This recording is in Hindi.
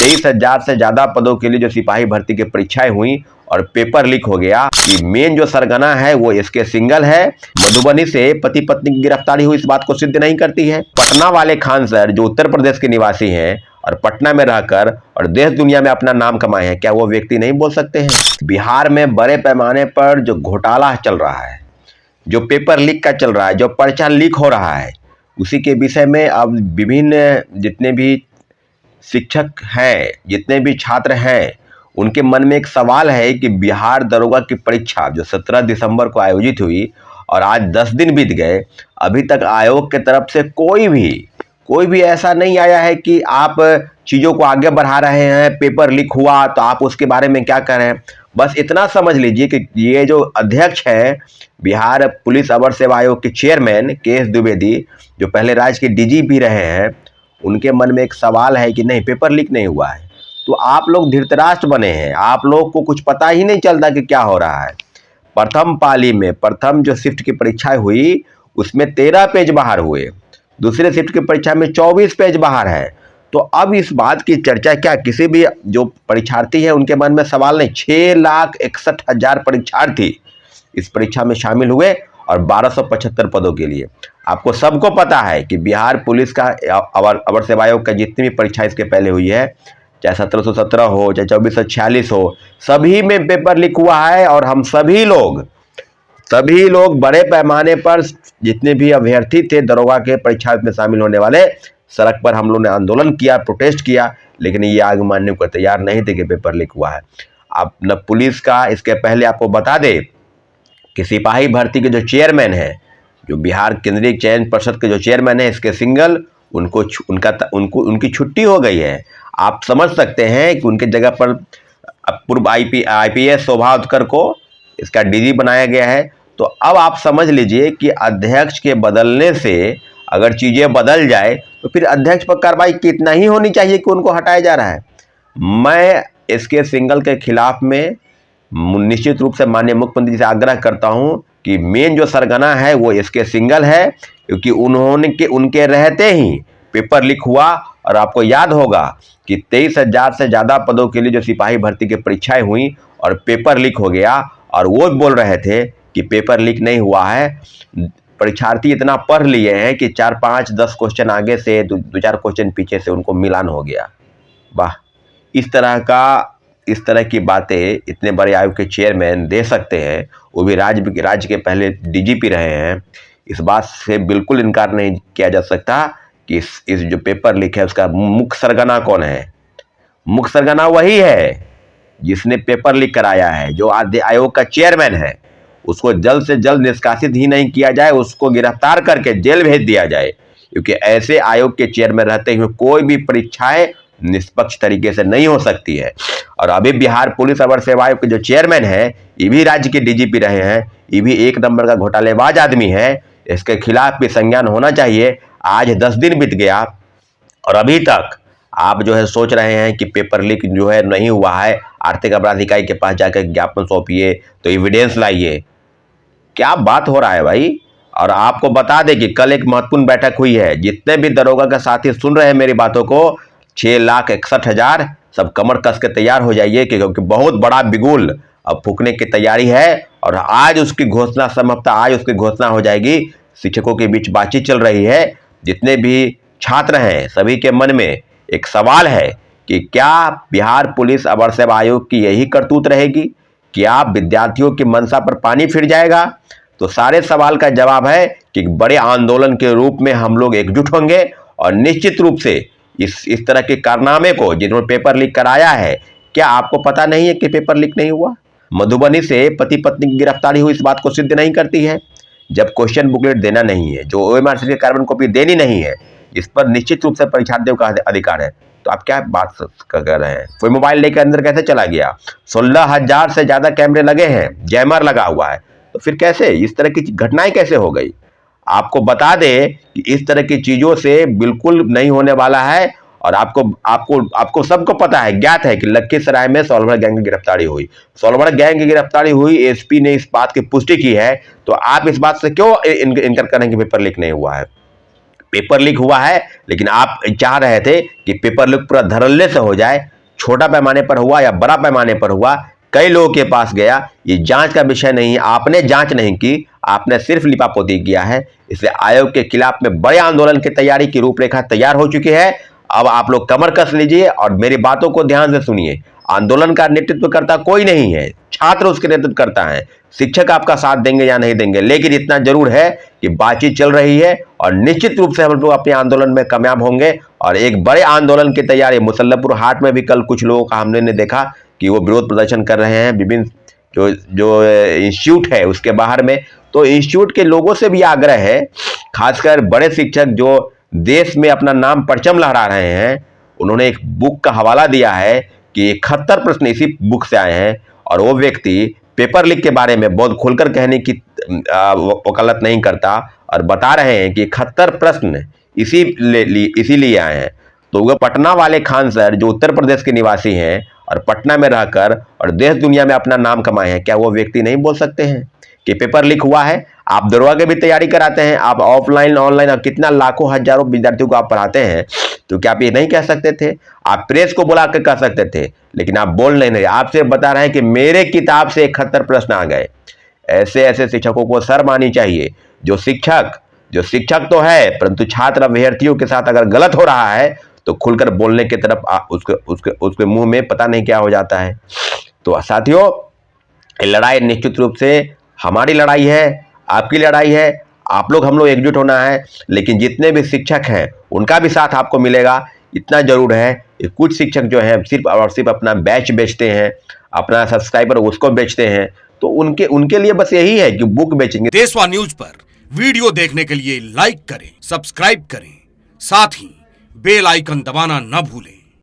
23,000 से ज्यादा पदों के लिए जो सिपाही भर्ती की परीक्षाएं हुई और पेपर लीक हो गया कि मेन जो सरगना है वो इसके सिंगल है। मधुबनी से पति पत्नी की गिरफ्तारी हुई इस बात को सिद्ध नहीं करती है। पटना वाले खान सर जो उत्तर प्रदेश के निवासी हैं और पटना में रहकर और देश दुनिया में अपना नाम कमाए हैं, क्या वो व्यक्ति नहीं बोल सकते हैं? बिहार में बड़े पैमाने पर जो घोटाला चल रहा है, जो पेपर लीक का चल रहा है, जो पर्चा लीक हो रहा है, उसी के विषय में अब विभिन्न जितने भी शिक्षक हैं, जितने भी छात्र हैं, उनके मन में एक सवाल है कि बिहार दरोगा की परीक्षा जो 17 दिसंबर को आयोजित हुई और आज 10 दिन बीत गए, अभी तक आयोग के तरफ से कोई भी ऐसा नहीं आया है कि आप चीज़ों को आगे बढ़ा रहे हैं, पेपर लीक हुआ तो आप उसके बारे में क्या करें। बस इतना समझ लीजिए कि ये जो अध्यक्ष हैं बिहार पुलिस अवर सेवा आयोग के चेयरमैन के.एस. द्विवेदी, जो पहले राज्य के डीजी भी रहे हैं, उनके मन में एक सवाल है कि नहीं, पेपर लीक नहीं हुआ है। तो आप लोग धृतराष्ट्र बने हैं, आप लोग को कुछ पता ही नहीं चलता कि क्या हो रहा है। प्रथम पाली में प्रथम जो शिफ्ट की परीक्षाएं हुई उसमें 13 पेज बाहर हुए, दूसरे शिफ्ट की परीक्षा में 24 पेज बाहर है। तो अब इस बात की चर्चा क्या किसी भी जो परीक्षार्थी है उनके मन में सवाल नहीं? 6,61,000 परीक्षार्थी इस परीक्षा में शामिल हुए और 1275 पदों के लिए। आपको सबको पता है कि बिहार पुलिस का अवर सेवा आयोग का जितनी भी परीक्षा इसके पहले हुई है, चाहे 1717 हो, चाहे 2446 हो, सभी में पेपर लीक हुआ है। और हम सभी लोग बड़े पैमाने पर जितने भी अभ्यर्थी थे दरोगा के परीक्षा में शामिल होने वाले, सड़क पर हम लोग ने आंदोलन किया, प्रोटेस्ट किया, लेकिन ये आगे मानने को तैयार नहीं थे कि पेपर लीक हुआ है। आप न पुलिस का, इसके पहले आपको बता दे कि सिपाही भर्ती के जो चेयरमैन हैं, जो बिहार केंद्रीय चयन परिषद के जो चेयरमैन है, इसके सिंगल उनकी छुट्टी हो गई है। आप समझ सकते हैं कि उनके जगह पर पूर्व IPS शोभा उत्कर को इसका डीजी बनाया गया है। तो अब आप समझ लीजिए कि अध्यक्ष के बदलने से अगर चीज़ें बदल जाए तो फिर अध्यक्ष पर कार्रवाई कितना ही होनी चाहिए कि उनको हटाया जा रहा है। मैं इसके सिंगल के खिलाफ में निश्चित रूप से माननीय मुख्यमंत्री जी से आग्रह करता हूं कि मेन जो सरगना है वो इसके सिंगल है, क्योंकि उनके रहते ही पेपर लीक हुआ। और आपको याद होगा कि 23,000 से ज़्यादा पदों के लिए जो सिपाही भर्ती की परीक्षाएं हुई और पेपर लीक हो गया, और वो बोल रहे थे कि पेपर लीक नहीं हुआ है। परीक्षार्थी इतना पढ़ लिए हैं कि 4, 5, 10 क्वेश्चन आगे से 2-4 क्वेश्चन पीछे से उनको मिलान हो गया। वाह, इस तरह की बातें इतने बड़े आयोग के चेयरमैन दे सकते हैं, वो भी राज्य के पहले DGP रहे हैं। इस बात से बिल्कुल इनकार नहीं किया जा सकता कि इस जो पेपर लीक है उसका मुख्य सरगना कौन है। मुख्य सरगना वही है जिसने पेपर लीक कराया है, जो आयोग का चेयरमैन है। उसको जल्द से जल्द निष्कासित ही नहीं किया जाए, उसको गिरफ्तार करके जेल भेज दिया जाए, क्योंकि ऐसे आयोग के चेयरमैन रहते हुए कोई भी परीक्षाएं निष्पक्ष तरीके से नहीं हो सकती है। और अभी बिहार पुलिस अवर सेवा आयोग के जो चेयरमैन है, ये भी राज्य के DGP रहे हैं, ये भी एक नंबर का घोटालेबाज आदमी है। इसके खिलाफ भी संज्ञान होना चाहिए। आज 10 दिन बीत गया और अभी तक आप जो है सोच रहे हैं कि पेपर लीक जो है नहीं हुआ है, आर्थिक अपराध इकाई के पास जाकर ज्ञापन सौंपिए, तो एविडेंस लाइए। क्या बात हो रहा है भाई। और आपको बता दें कि कल एक महत्वपूर्ण बैठक हुई है। जितने भी दरोगा के साथी सुन रहे हैं मेरी बातों को, 6,61,000 सब कमर कस के तैयार हो जाइए, क्योंकि बहुत बड़ा बिगुल अब फूकने की तैयारी है। और आज उसकी घोषणा, संभवतः आज उसकी घोषणा हो जाएगी। शिक्षकों के बीच बातचीत चल रही है, जितने भी छात्र हैं सभी के मन में एक सवाल है कि क्या बिहार पुलिस अवर सेवा आयोग की यही करतूत रहेगी? क्या विद्यार्थियों की मंशा पर पानी फिर जाएगा? तो सारे सवाल का जवाब है कि बड़े आंदोलन के रूप में हम लोग एकजुट होंगे और निश्चित रूप से इस तरह के कारनामे को, जिन्होंने पेपर लीक कराया है, क्या आपको पता नहीं है कि पेपर लीक नहीं हुआ? मधुबनी से पति पत्नी की गिरफ्तारी हुई इस बात को सिद्ध नहीं करती है। जब क्वेश्चन बुकलेट देना नहीं है, जो OMR की कार्बन कॉपी देनी नहीं है, इस पर निश्चित रूप से परीक्षार्थियों का अधिकार है। तो आप क्या बात कर रहे हैं? कोई मोबाइल लेकर अंदर कैसे चला गया? 16,000 से ज्यादा कैमरे लगे हैं, जैमर लगा हुआ है, तो फिर कैसे इस तरह की घटनाएं कैसे हो गई? आपको बता दें कि इस तरह की चीजों से बिल्कुल नहीं होने वाला है। और आपको सबको पता है, ज्ञात है कि लखीसराय में सोलवर गैंग की गिरफ्तारी हुई। सोलवर गैंग की गिरफ्तारी हुई, SP ने इस बात की पुष्टि की है। तो आप इस बात से क्यों इनकार करें कि पेपर लीक नहीं हुआ है? पेपर लीक हुआ है, लेकिन आप चाह रहे थे कि पेपर लीक पूरा धड़ल्ले से हो जाए, छोटा पैमाने पर हुआ या बड़ा पैमाने पर हुआ, कई लोगों के पास गया, ये जांच का विषय नहीं है। आपने जांच नहीं की, आपने सिर्फ लिपापोती किया है। इसलिए आयोग के खिलाफ में बड़े आंदोलन की तैयारी की रूपरेखा तैयार हो चुकी है। अब आप लोग कमर कस लीजिए और मेरी बातों को ध्यान से सुनिए। आंदोलन का नेतृत्व करता कोई नहीं है, छात्र उसके नेतृत्व करता है। शिक्षक आपका साथ देंगे या नहीं देंगे, लेकिन इतना जरूर है कि बातचीत चल रही है और निश्चित रूप से हम लोग अपने आंदोलन में कामयाब होंगे। और एक बड़े आंदोलन की तैयारी मुसल्लमपुर हाट में भी कल कुछ लोगों का हमने देखा कि वो विरोध प्रदर्शन कर रहे हैं विभिन्न जो इंस्टीट्यूट है उसके बाहर में। तो इंस्टीट्यूट के लोगों से भी आग्रह है, खासकर बड़े शिक्षक जो देश में अपना नाम परचम लहरा रहे हैं, उन्होंने एक बुक का हवाला दिया है कि 71 प्रश्न इसी बुक से आए हैं। और वो व्यक्ति पेपर लीक के बारे में बहुत खुलकर कहने की वकालत नहीं करता और बता रहे हैं कि 71 प्रश्न इसीलिए आए हैं। तो वो पटना वाले खान सर जो उत्तर प्रदेश के निवासी हैं और पटना में रहकर और देश दुनिया में अपना नाम कमाए हैं, क्या वो व्यक्ति नहीं बोल सकते हैं कि पेपर लीक हुआ है? आप दरोगा की भी तैयारी कराते हैं, आप ऑफलाइन ऑनलाइन और कितना लाखों हजारों विद्यार्थियों को आप पढ़ाते हैं, तो क्या आप ये नहीं कह सकते थे? आप प्रेस को बुला कर कह सकते थे, लेकिन आप बोल नहीं रहे। आप सिर्फ बता रहे हैं कि मेरे किताब से 71 प्रश्न आ गए। ऐसे ऐसे शिक्षकों को शर्म आनी चाहिए। जो शिक्षक तो है, परंतु छात्र अभ्यर्थियों के साथ अगर गलत हो रहा है तो खुलकर बोलने की तरफ उसके मुंह में पता नहीं क्या हो जाता है। तो साथियों, ये लड़ाई निश्चित रूप से हमारी लड़ाई है, आपकी लड़ाई है। आप लोग हम लोग एकजुट होना है। लेकिन जितने भी शिक्षक हैं उनका भी साथ आपको मिलेगा। इतना जरूर है कि कुछ शिक्षक जो हैं सिर्फ और सिर्फ अपना बैच बेचते हैं, अपना सब्सक्राइबर उसको बेचते हैं। तो उनके लिए बस यही है कि बुक बेचेंगे। देशवा न्यूज पर वीडियो देखने के लिए लाइक करें, सब्सक्राइब करें, साथ ही बेल आइकन दबाना न भूलें।